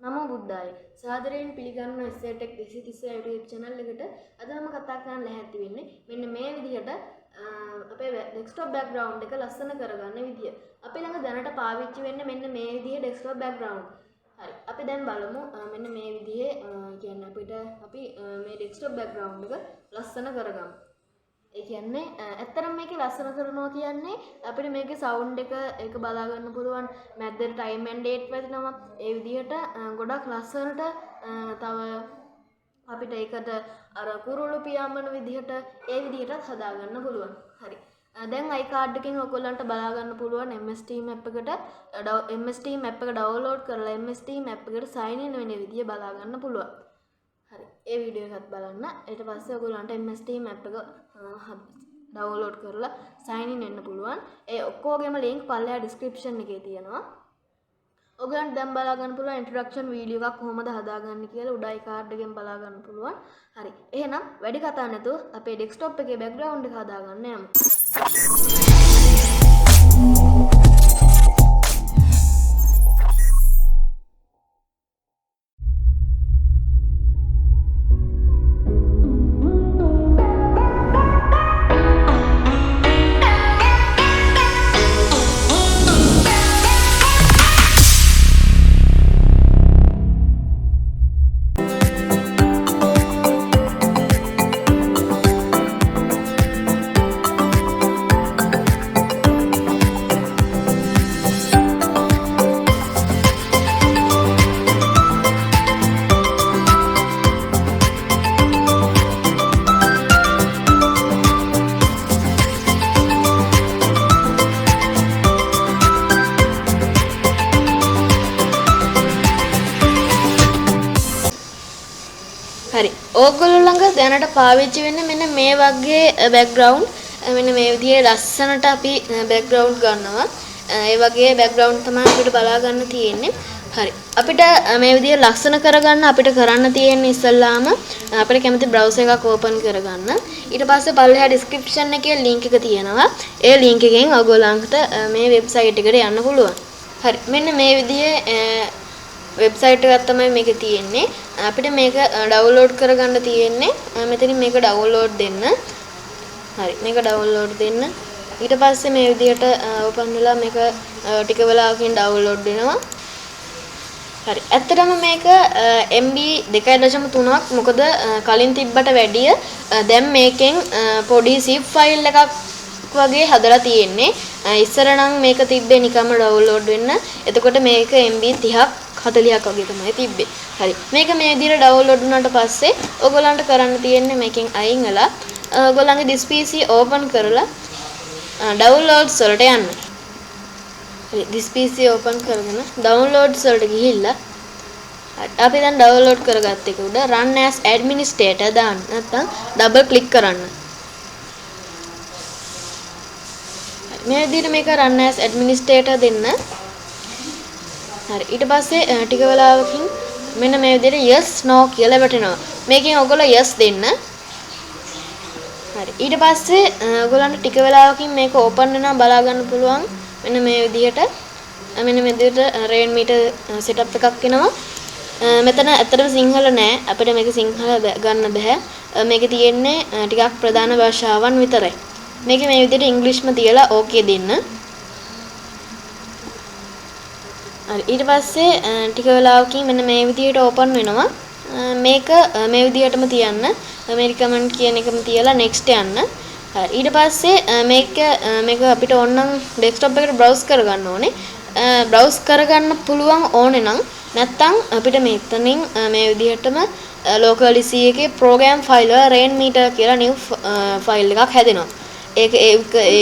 නමෝ බුද්දාය. සාදරයෙන් පිළිගන්න SATech 230 YouTube channel එකට අද මම කතා කරන්න ලැහැත්ති වෙන්නේ මෙන්න මේ විදිහට අපේ desktop background එක ලස්සන කරගන්න විදිය. අපි ළඟ දැනට පාවිච්චි වෙන්නේ මෙන්න මේ විදිහේ desktop background. හරි. අපි දැන් බලමු මෙන්න මේ විදිහේ කියන්නේ අපි මේ desktop background එක ලස්සන කරගමු. ඒ කියන්නේ ඇත්තටම මේකේ ලස්සන කරනවා කියන්නේ අපිට මේකේ සවුන්ඩ් එක බලා ගන්න පුළුවන් මැද්දේ ටයිම් ඇන්ඩ් ඩේට් වැදිනවා ඒ විදිහට ගොඩක් ලස්සනට තව අපිට ඒකට අර කුරුළු පියාඹන විදිහට ඒ විදිහටත් හදා ගන්න පුළුවන්. හරි. දැන් iCard එකෙන් ඔයගොල්ලන්ට බලා ගන්න පුළුවන් MS Team app එකට MS Team app එක ඩවුන්ලෝඩ් කරලා MS Team app එකට sign in වෙන විදිය බලා ගන්න පුළුවන්. හරි. ඒ වීඩියෝ එකත් බලන්න. ඊට පස්සේ ඔයගොල්ලන්ට MS Team app එක ඩවුන්ලෝඩ් කරලා sign in වෙන්න පුළුවන්. ඒ ඔක්කොගේම link පල්ලෙහා description එකේ තියෙනවා. ඔයගොල්ලන්ට දැන් බලා ගන්න පුළුවන් introduction වීඩියෝ එකක් කොහොමද හදාගන්නේ කියලා උඩයි card එකෙන් බලා ගන්න පුළුවන්. හරි. එහෙනම් වැඩි කතා නැතුව අපේ desktop එකේ background එක හදාගන්න යමු. හරි. ඕගොල්ලෝ ළඟ දැනට පාවිච්චි වෙන්නේ මෙන්න මේ වගේ background මෙන්න මේ විදිහේ ලස්සනට අපි background ගන්නවා. ඒ වගේ background තමයි අපිට බලා ගන්න තියෙන්නේ. හරි. අපිට මේ විදිහේ ලස්සන කරගන්න අපිට කරන්න තියෙන්නේ ඉස්සල්ලාම අපිට කැමති browser එකක් open කරගන්න. ඊට පස්සේ පල්ලෙහා description එකේ link එක තියෙනවා. ඒ link එකෙන් ඔයගොල්ලන්ට මේ website එකට යන්න පුළුවන්. හරි. මෙන්න මේ විදිහේ වෙබ්සයිට් එකක් තමයි මේකේ තියෙන්නේ. අපිට මේක ඩවුන්ලෝඩ් කරගන්න තියෙන්නේ. මෙතනින් මේක ඩවුන්ලෝඩ් දෙන්න. හරි. මේක ඩවුන්ලෝඩ් දෙන්න. ඊට පස්සේ මේ විදිහට ඕපන් වෙලා මේක ටික වෙලාවකින් ඩවුන්ලෝඩ් වෙනවා. හරි. ඇත්තටම මේක MB 2.3ක් මොකද කලින් තිබ්බට වැඩිය දැන් මේකෙන් පොඩි zip file එකක් වගේ හදලා තියෙන්නේ. ඉස්සර නම් මේක තිබ්බේ නිකම්ම ඩවුන්ලෝඩ් වෙන්න. එතකොට මේක MB 30ක් 40ක් වගේ තමයි තිබ්බේ. හරි. මේක මේ විදිහට ඩවුන්ලෝඩ් වුණාට පස්සේ ඔයගොල්ලන්ට කරන්න තියෙන්නේ මේකෙන් අයින් වෙලා ඔයගොල්ලන්ගේ this PC open කරලා downloads වලට යන්න. හරි. this PC open කරගෙන downloads වලට ගිහිල්ලා අපි දැන් download කරගත්ත එක උඩ run as administrator දාන්න. නැත්නම් double click කරන්න. මේ විදිහට මේක run as administrator දෙන්න. හරි. ඊට පස්සේ ටික වෙලාවකින් මෙන්න මේ විදිහට yes no කියලා වැටෙනවා. මේකෙන් ඔයගොල්ලෝ yes දෙන්න. හරි. ඊට පස්සේ ඔයගොල්ලන්ට ටික වෙලාවකින් මේක open වෙනවා බලා ගන්න පුළුවන්. මෙන්න මේ විදිහට මෙන්න මේ විදිහට rain meter setup එකක් එනවා. මෙතන ඇත්තටම සිංහල නෑ. අපිට මේක සිංහල ගන්න බෑ. මේකේ තියෙන්නේ ටිකක් ප්‍රධාන භාෂාවන් විතරයි. මේකේ මේ විදිහට ඉංග්‍රීසිම තියලා okay දෙන්න. හරි. ඊට පස්සේ ටික වෙලාවකින් මෙන්න මේ විදිහට ඕපන් වෙනවා. මේක මේ විදිහටම තියන්න. මේ recommend කියන එකම තියලා next යන්න. හරි. ඊට පස්සේ මේක අපිට ඕනනම් desktop එකට browse කරගන්න ඕනේ. browse කරගන්න පුළුවන් ඕනේ නම් නැත්තම් අපිට මෙතනින් මේ විදිහටම local C එකේ program file වල rain meter කියලා new file එකක් හැදෙනවා. ඒක ඒ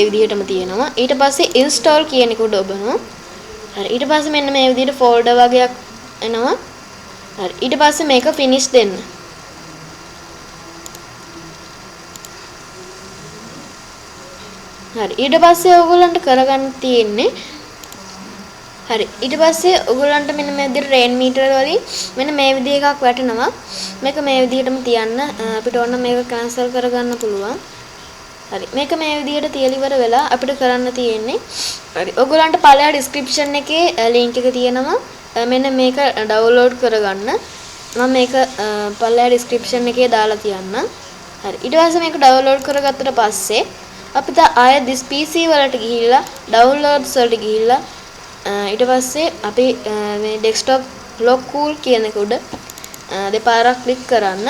විදිහටම තියෙනවා. ඊට පස්සේ install කියන එක උඩ ඔබනවා. හරි. ඊට පස්සේ මෙන්න මේ විදිහට folder වගේක් එනවා. හරි. ඊට පස්සේ මේක finish දෙන්න. හරි. ඊට පස්සේ ඔයගොල්ලන්ට කරගන්න තියෙන්නේ හරි. ඊට පස්සේ ඔයගොල්ලන්ට මෙන්න මේ විදිහට rain meter වලින් මෙන්න මේ විදිහ එකක් වැටෙනවා. මේක මේ විදිහටම තියන්න. අපිට ඕන මේක cancel කරගන්න පුළුවන්. හරි. මේක මේ විදිහට තියලා ඉවර වෙලා අපිට කරන්න තියෙන්නේ හරි. ඔයගොල්ලන්ට පළයා description එකේ link එක තියෙනවා. මෙන්න මේක ඩවුන්ලෝඩ් කරගන්න. මම මේක පල්ලෙහා ඩිස්ක්‍රිප්ෂන් එකේ දාලා තියන්නම්. හරි. ඊට පස්සේ මේක ඩවුන්ලෝඩ් කරගත්තට පස්සේ අපිට ආයෙ this PC වලට ගිහිල්ලා downloads වලට ගිහිල්ලා ඊට පස්සේ අපි මේ desktop lock cool කියන එක උඩ දෙපාරක් ක්ලික් කරන්න.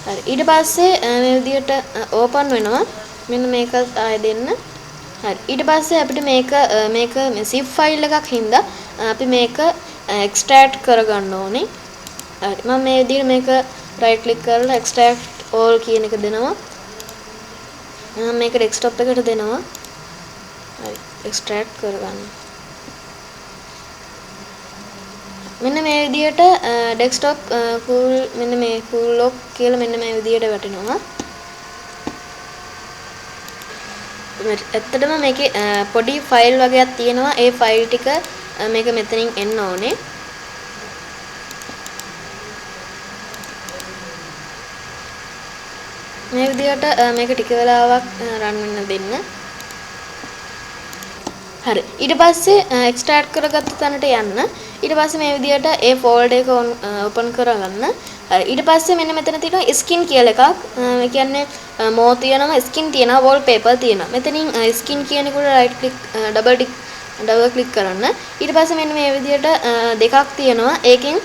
හරි. ඊට පස්සේ මේ විදිහට ඕපන් වෙනවා. මෙන්න මේක ආයෙ දෙන්න. හරි. ඊට පස්සේ අපිට මේක zip file එකක් හින්දා අපි මේක extract කරගන්න ඕනේ. හරි. මම මේ විදිහට මේක right click කරලා extract all කියන එක දෙනවා. මම මේක desktop එකට දෙනවා. හරි. extract කරගන්න. මෙන්න මේ විදිහට desktop cool මෙන්න මේ cool lock කියලා මෙන්න මේ විදිහට වැටෙනවා. ඇත්තටම මේකේ පොඩි ෆයිල් වගේක් තියෙනවා. ඒ ෆයිල් ටික මේක මෙතනින් එන්න ඕනේ. මේ විදිහට මේක ටික වෙලාවක් රන් වෙන්න දෙන්න. හරි. ඊට පස්සේ එක්ස්ට්‍රැක්ට් කරගත්ත තැනට යන්න. ඊට පස්සේ මේ විදිහට ඒ ෆෝල්ඩර් එක ඕපන් කරගන්න. හරි. ඊට පස්සේ මෙන්න මෙතන තියෙනවා ස්කින් කියලා එකක්. ඒ කියන්නේ මෝ තියෙනවා, ස්කින් තියෙනවා, වෝල්පේපර් තියෙනවා. මෙතනින් ස්කින් කියන එකට රයිට් ක්ලික් ඩබල් ක්ලික් කරන්න. ඊට පස්සේ මෙන්න මේ විදිහට දෙකක් තියෙනවා. ඒකෙන්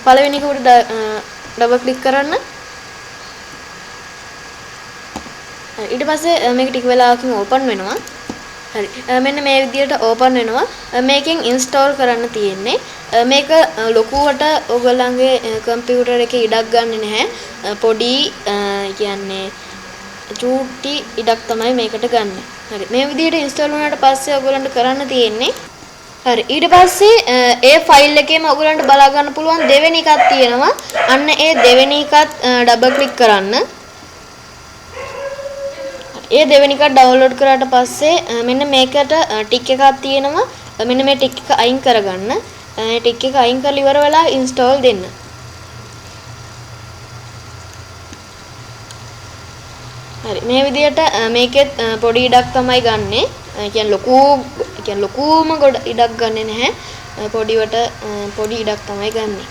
පළවෙනි එක උඩ ඩබල් ක්ලික් කරන්න. ඊට පස්සේ මේක ටික වෙලාවකින් ඕපන් වෙනවා. හරි. මෙන්න මේ විදිහට ඕපන් වෙනවා. මේකෙන් ඉන්ස්ටෝල් කරන්න තියෙන්නේ. මේක ලොකුවට ඔයගොල්ලන්ගේ කම්පියුටර් එකේ ඉඩක් ගන්නෙ නැහැ. පොඩි කියන්නේ චූටි ඉඩක් තමයි මේකට ගන්න. හරි. මේ විදිහට ඉන්ස්ටෝල් වුණාට පස්සේ ඔයගොල්ලන්ට කරන්න තියෙන්නේ හරි. ඊට පස්සේ ඒ ෆයිල් එකේම ඔයගොල්ලන්ට බලා ගන්න පුළුවන් දෙවෙනි එකක් තියෙනවා. අන්න ඒ දෙවෙනි එකත් ඩබල් ක්ලික් කරන්න. ඒ දෙවෙනි එක ඩවුන්ලෝඩ් කරාට පස්සේ මෙන්න මේකට ටික් එකක් තියෙනවා. මෙන්න මේ ටික් එක අයින් කරගන්න. ටික් එක අයින් කරලා ඉවර වෙලා ඉන්ස්ටෝල් දෙන්න. හරි. මේ විදිහට මේකෙත් පොඩි ඉඩක් තමයි ගන්නෙ. කියන්නේ ලොකුම ඉඩක් ගන්නෙ නැහැ. පොඩි ඉඩක් තමයි ගන්නෙ.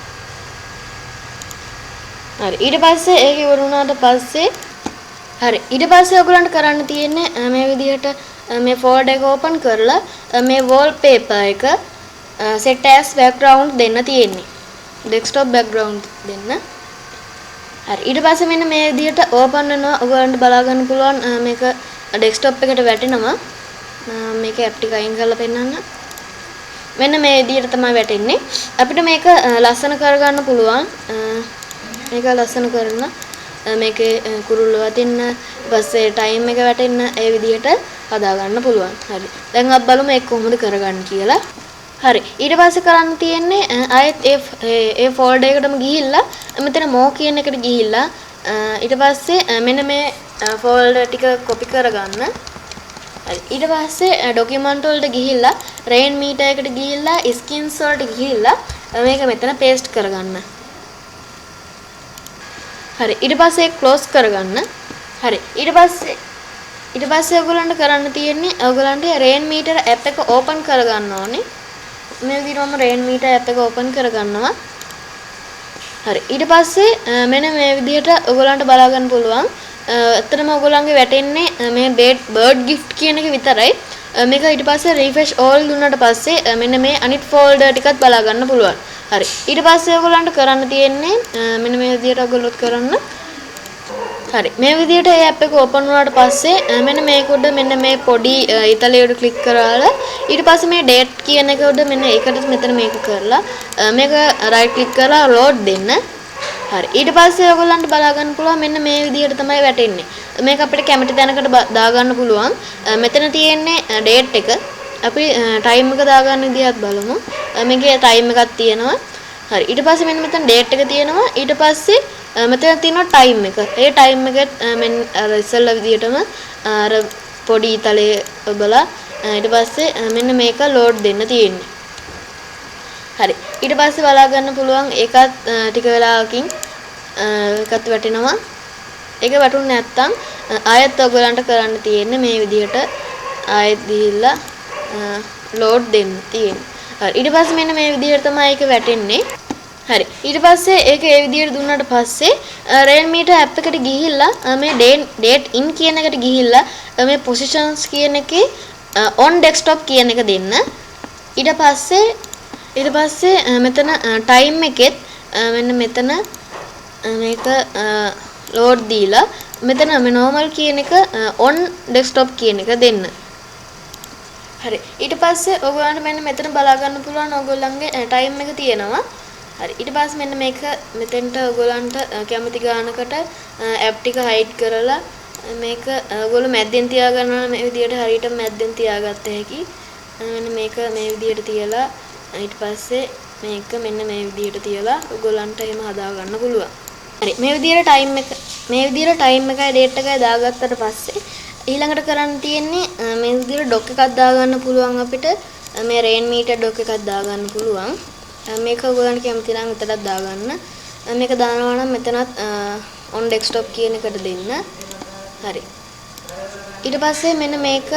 හරි. ඊට පස්සේ ඒක ඉවර වුණාට පස්සේ හරි. ඊට පස්සේ ඔයගලන්ට කරන්න තියෙන්නේ මේ විදිහට මේ ෆෝල්ඩර් එක ඕපන් කරලා මේ wallpaper එක set as background දෙන්න තියෙන්නේ. desktop background දෙන්න. හරි. ඊට පස්සේ මෙන්න මේ විදිහට ඕපන් වෙනවා. ඔයගලන්ට බලා ගන්න පුළුවන් මේක desktop එකට වැටෙනවා. මේක ඇප් ටික අයින් කරලා පෙන්නන්න. මෙන්න මේ විදිහට තමයි වැටෙන්නේ. අපිට මේක ලස්සන කරගන්න පුළුවන්. මේක ලස්සන කරන්න මේකේ කුරුල්ල වදින්න ඊපස්සේ ටයිම් එක වැටෙන්න ඒ විදිහට හදා ගන්න පුළුවන්. හරි. දැන් අපි බලමු මේක කොහොමද කරගන්න කියලා. හරි. ඊට පස්සේ කරන්න තියෙන්නේ ආයෙත් ඒ ෆෝල්ඩර් එකටම ගිහිල්ලා මෙතන මෝ කියන එකට ගිහිල්ලා ඊට පස්සේ මෙන්න මේ ෆෝල්ඩර් ටික කොපි කරගන්න. හරි. ඊට පස්සේ ડોකියුමන්ට් වලට ගිහිල්ලා රේන් මීටර් එකට ගිහිල්ලා ස්කින්ස් වලට ගිහිල්ලා මේක මෙතන පේස්ට් කරගන්න. හරි. ඊට පස්සේ ඒක ක්ලෝස් කරගන්න. හරි. ඊට පස්සේ ඔයගොල්ලන්ට කරන්න තියෙන්නේ ඔයගොල්ලන්ට රේන් මීටර් ඇප් එක ඕපන් කරගන්න ඕනේ. මේ විදිහටම රේන් මීටර් ඇප් එක ඕපන් කරගන්නවා. හරි. ඊට පස්සේ මෙන්න මේ විදිහට ඔයගොල්ලන්ට බලා ගන්න පුළුවන්. ඇත්තටම ඔයගොල්ලන්ගේ වැටෙන්නේ මේ බර්ඩ් ගිෆ්ට් කියන එක විතරයි. මේක ඊට පස්සේ රිෆ්‍රෙෂ් ඕල් දුන්නාට පස්සේ මෙන්න මේ අනිත් ෆෝල්ඩර් ටිකත් බලා ගන්න පුළුවන්. හරි. ඊට පස්සේ ඔයගොල්ලන්ට කරන්න තියෙන්නේ මෙන්න මේ විදිහට ඔයගොල්ලොත් කරන්න. හරි. මේ විදිහට ඒ ඇප් එක ඕපන් වුණාට පස්සේ මෙන්න මේක උඩ මෙන්න මේ පොඩි ඉතලයේ උඩ ක්ලික් කරලා ඊට පස්සේ මේ date කියන එක උඩ මෙන්න ඒකට මෙතන මේක කරලා මේක right click කරලා load දෙන්න. හරි. ඊට පස්සේ ඔයගොල්ලන්ට බලා ගන්න පුළුවන් මෙන්න මේ විදිහට තමයි වැටෙන්නේ. මේක අපිට කැමති තැනකට දා ගන්න පුළුවන්. මෙතන තියෙන්නේ date එක. අපි time එක දා ගන්න විදිහත් බලමු. මේකේ time එකක් තියෙනවා. හරි. ඊට පස්සේ මෙන්න මෙතන date එක තියෙනවා. ඊට පස්සේ මෙතන තියෙනවා time එක. ඒ time එකත් මෙන්න අර ඉස්සෙල්ලා විදිහටම අර පොඩි තලයේ ඔබලා ඊට පස්සේ මෙන්න මේක load දෙන්න තියෙන්නේ. හරි. ඊට පස්සේ බලා ගන්න පුළුවන් ඒකත් ටික වෙලාවකින් ඒකත් වැටෙනවා. ඒක වැටුනේ නැත්තම් ආයෙත් ඔයගලන්ට කරන්න තියෙන්නේ මේ විදිහට ආයෙත් ගිහිල්ලා load දෙන්න තියෙන්නේ. හරි ඊට පස්සේ මෙන්න මේ විදිහට තමයි ඒක වැටෙන්නේ. හරි ඊට පස්සේ ඒක ඒ විදිහට දුන්නාට පස්සේ රේන් මීටර් ඇප් එකට ගිහිල්ලා මේ date in කියන එකට ගිහිල්ලා මේ positions කියන එකේ on desktop කියන එක දෙන්න. ඊට පස්සේ මෙතන time එකෙත් මෙන්න මෙතන මේක load දීලා මෙතන මේ normal කියන එක on desktop කියන එක දෙන්න. හරි ඊට පස්සේ ඔයගොල්ලන්ට මෙන්න මෙතන බලා ගන්න පුළුවන් ඔයගොල්ලන්ගේ time එක තියෙනවා. හරි ඊට පස්සේ මෙන්න මේක මෙතෙන්ට ඔයගොල්ලන්ට කැමති ගානකට ඇප් ටික හයිඩ් කරලා මේක ඔයගොල්ලෝ මැද්දෙන් තියාගන්නවා මේ විදිහට හරියට මැද්දෙන් තියාගත්ත හැකි. මෙන්න මේක මේ විදිහට තියලා ඊට පස්සේ මේක මෙන්න මේ විදිහට තියලා ඔයගොල්ලන්ට එහෙම හදා ගන්න පුළුවන්. හරි මේ විදිහට ටයිම් එකයි ඩේට් එකයි දාගත්තට පස්සේ ඊළඟට කරන්න තියෙන්නේ මේ විදිහට ඩොක් එකක් දාගන්න පුළුවන් අපිට මේ රේන් මීටර් ඩොක් එකක් දාගන්න පුළුවන්. මේක ඔයගොල්ලන්ට කැමති නම් විතරක් දාගන්න. මේක දානවා නම් මෙතනත් on desktop කියන එකට දෙන්න. හරි. ඊට පස්සේ මෙන්න මේක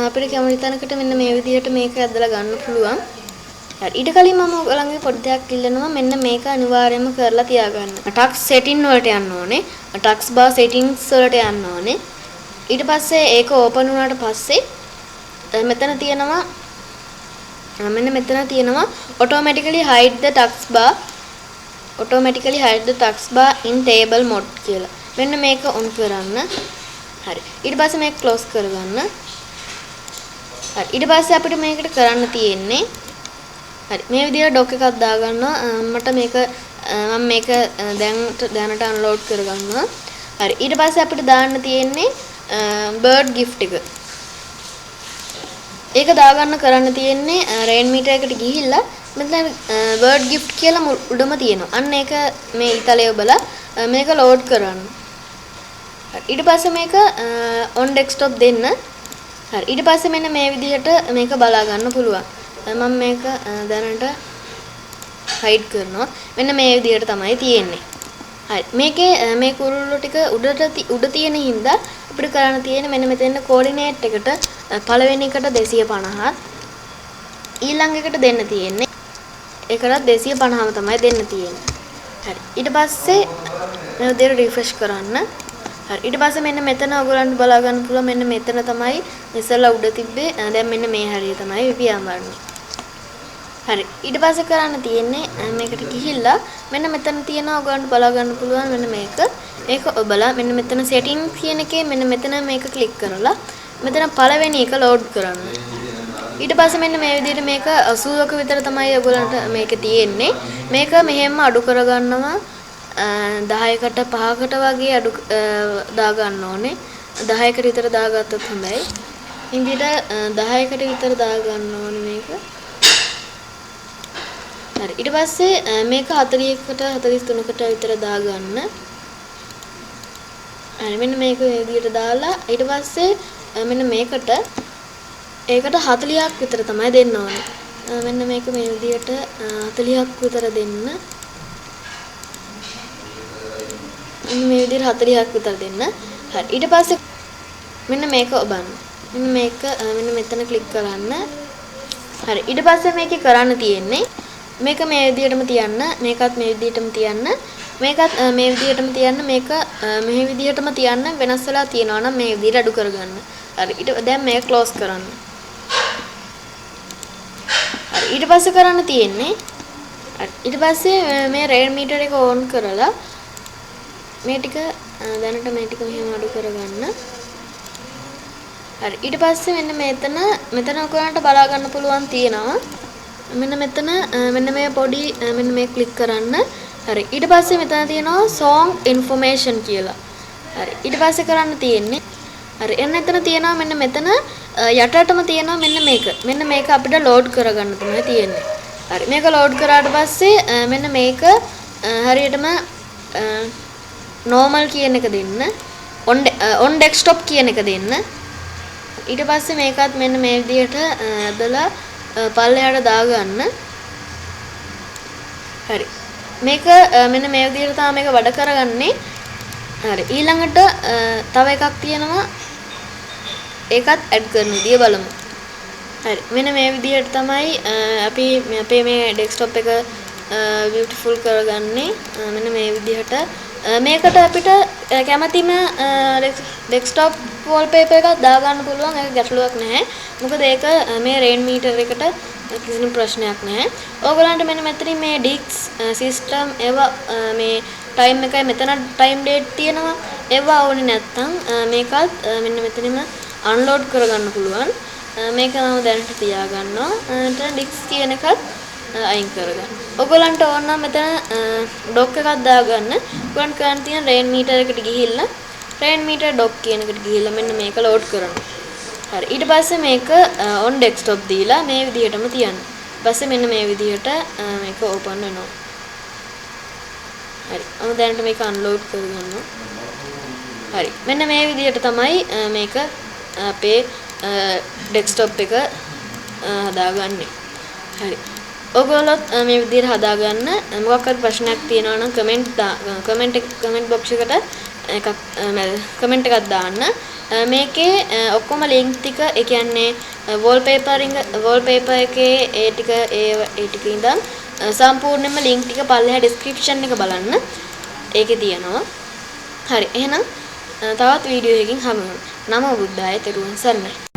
අපිට කැමති තැනකට මෙන්න මේ විදිහට මේක ඇදලා ගන්න පුළුවන්. හරි. ඊට කලින් මම ඔයගොල්ලන්ගේ පොඩි දෙයක් ඉල්ලනවා මෙන්න මේක අනිවාර්යයෙන්ම කරලා තියාගන්න. ටක්ස් setting වලට යන්න ඕනේ. ටක්ස් bar settings වලට යන්න ඕනේ. ඊට පස්සේ ඒක ඕපන් වුණාට පස්සේ මෙතන තියෙනවා automatically hide the text bar in table mode කියලා. මෙන්න මේක on කරන්න. හරි. ඊට පස්සේ මේක close කරගන්න. හරි. ඊට පස්සේ අපිට මේකට කරන්න තියෙන්නේ හරි. මේ විදිහට doc එකක් දාගන්නවා. මට මේක මම මේක දැනට unload කරගන්නවා. හරි. ඊට පස්සේ අපිට දාන්න තියෙන්නේ bird gift එක. ඒක දාගන්න කරන්න තියෙන්නේ රේන් මීටර් එකට ගිහිල්ලා මෙතන bird gift කියලා උඩම තියෙනවා. අන්න ඒක මේ ඉතලයේ ඔබලා මේක load කරන්න. හරි. ඊට පස්සේ මේක on desktop දෙන්න. හරි. ඊට පස්සේ මෙන්න මේ විදිහට මේක බලා ගන්න පුළුවන්. මම මේක දැනට hide කරනවා. මෙන්න මේ විදිහට තමයි තියෙන්නේ. හරි. මේකේ මේ කුරුල්ලෝ ටික උඩ තියෙන හින්දා අපිට කරන්න තියෙන්නේ මෙන්න මෙතන coordinate එකට පළවෙනි එකට 250ක් ඊළඟ එකට දෙන්න තියෙන්නේ ඒකට 250ම තමයි දෙන්න තියෙන්නේ. හරි. ඊට පස්සේ මේ විදිහට refresh කරන්න. හරි. ඊට පස්සේ මෙන්න මෙතන ඔයගොල්ලන්ට බලා ගන්න පුළුවන් මෙන්න මෙතන තමයි ඉස්සෙල්ලා උඩ තිබ්බේ. දැන් මෙන්න මේ හරිය තමයි පියාඹන්නේ. හරි. ඊට පස්සේ කරන්න තියෙන්නේ මේකට ගිහිල්ලා මෙන්න මෙතන තියෙනවා ඔයගොල්ලන්ට බලා ගන්න පුළුවන් මෙන්න මේක. ඒක ඔබලා මෙන්න මෙතන settings කියන එකේ මෙන්න මෙතන මේක click කරලා මෙතන පළවෙනි එක load කරන්න. ඊට පස්සේ මෙන්න මේ විදිහට මේක 80ක විතර තමයි ඔයගොල්ලන්ට මේක තියෙන්නේ. මේක මෙහෙම අඩු කරගන්නවා 10කට 5කට වගේ අඩු දා ගන්න ඕනේ. 10කට විතර දාගත්තොත් හොඳයි. ඉන්දියට 10කට විතර දා ගන්න ඕනේ මේක. හරි. ඊට පස්සේ මේක 40කට 43කට විතර දා ගන්න. හරි. මෙන්න මේක මේ විදිහට දාලා ඊට පස්සේ මෙන්න මේකට ඒකට 40ක් විතර තමයි දෙන්න ඕනේ. මෙන්න මේක මේ විදිහට 40ක් විතර දෙන්න. මේ විදිහට 40ක් විතර දෙන්න. හරි. ඊට පස්සේ මෙන්න මේක ඔබන්න. මෙන්න මේක මෙන්න මෙතන ක්ලික් කරන්න. හරි. ඊට පස්සේ මේකේ කරන්න තියෙන්නේ මේක මේ විදිහටම තියන්න, මේකත් මේ විදිහටම තියන්න, මේකත් මේ විදිහටම තියන්න, මේක මේ විදිහටම තියන්න වෙනස් වෙලා තියෙනවා නම් මේ විදිහට අඩු කරගන්න. හරි. දැන් මේක ක්ලෝස් කරන්න. හරි. ඊට පස්සේ කරන්න තියෙන්නේ ඊට පස්සේ මේ රේන් මීටර් එක ඕන් කරලා මේ ටික දැනට මේ ටික මෙහෙම අඩු කරගන්න. හරි. ඊට පස්සේ මෙන්න මෙතන ඔයගලන්ට බලා ගන්න පුළුවන් තියෙනවා. මෙන්න මෙතන මෙන්න මේ පොඩි මෙන්න මේ ක්ලික් කරන්න. හරි. ඊට පස්සේ මෙතන තියෙනවා song information කියලා. හරි. ඊට පස්සේ කරන්න තියෙන්නේ හරි. එතන තියෙනවා මෙන්න මෙතන යටටම තියෙනවා මෙන්න මේක. මෙන්න මේක අපිට load කරගන්න තමයි තියෙන්නේ. හරි. මේක load කරාට පස්සේ මෙන්න මේක හරියටම normal කියන එක දෙන්න. on desktop කියන එක දෙන්න. ඊට පස්සේ මේකත් මෙන්න මේ විදිහට ඇදලා පල්ලෙහාට දාගන්න. හරි. මේක මෙන්න මේ විදිහට තමයි මේක වැඩ කරගන්නේ. හරි. ඊළඟට තව එකක් තියෙනවා. ඒකත් ඇඩ් කරන විදිය බලමු. හරි. මෙන්න මේ විදිහට තමයි අපි අපේ මේ ඩෙස්ක්ටොප් එක beautiful කරගන්නේ. මෙන්න මේ විදිහට මේකට අපිට කැමැතිම ඩෙස්ක්ටොප් wallpaper එකක් දාගන්න පුළුවන්. ඒක ගැටලුවක් නැහැ. මොකද ඒක මේ රේන් මීටර් එකට කිසිම ප්‍රශ්නයක් නැහැ. ඕගොල්ලන්ට මෙන්න මෙතනින් මේ ඩික්ස් සිස්ටම් ඒවා මේ ටයිම් එකයි මෙතන ටයිම් ඩේට් තියෙනවා. ඒවා ඕනේ නැත්තම් මේකත් මෙන්න මෙතනම අන්ලෝඩ් කරගන්න පුළුවන්. මේක මම දැනට තියාගන්නවා. එතන ඩික්ස් කියන එකත් අයින් කරගන්න. ඔයගොල්ලන්ට ඕන නම් මෙතන ඩොක් එකක් දාගන්න. ඔයගොල්ලන්ට කරන්න තියෙන රේන් මීටර් එකට ගිහිල්ලා රේන් මීටර් ඩොක් කියන එකට ගිහිල්ලා මෙන්න මේක ලෝඩ් කරනවා. හරි. ඊට පස්සේ මේක on desktop දීලා මේ විදිහටම තියන්න. ඊපස්සේ මෙන්න මේ විදිහට මේක ඕපන් වෙනවා. හරි. මම දැනට මේක අන්ලෝඩ් කරගන්නවා. හරි. මෙන්න මේ විදිහට තමයි මේක අපේ ඩෙස්ක්ටොප් එක හදාගන්නේ. හරි. ඔයගොල්ලොත් මේ විදිහට හදාගන්න මොකක් හරි ප්‍රශ්නයක් තියෙනවා නම් කමෙන්ට් බොක්ස් එකට එකක් කමෙන්ට් එකක් දාන්න. මේකේ ඔක්කොම ලින්ක් ටික ඒ කියන්නේ වෝල්පේපර් එකේ ඒ ටික ඉඳන් සම්පූර්ණයෙන්ම ලින්ක් ටික පල්ලෙහා ඩිස්ක්‍රිප්ෂන් එක බලන්න. ඒකේ තියෙනවා. හරි. එහෙනම් තවත් වීඩියෝ එකකින් හමු වෙමු. නමෝ බුද්ධාය. තෙරුවන් සරණයි.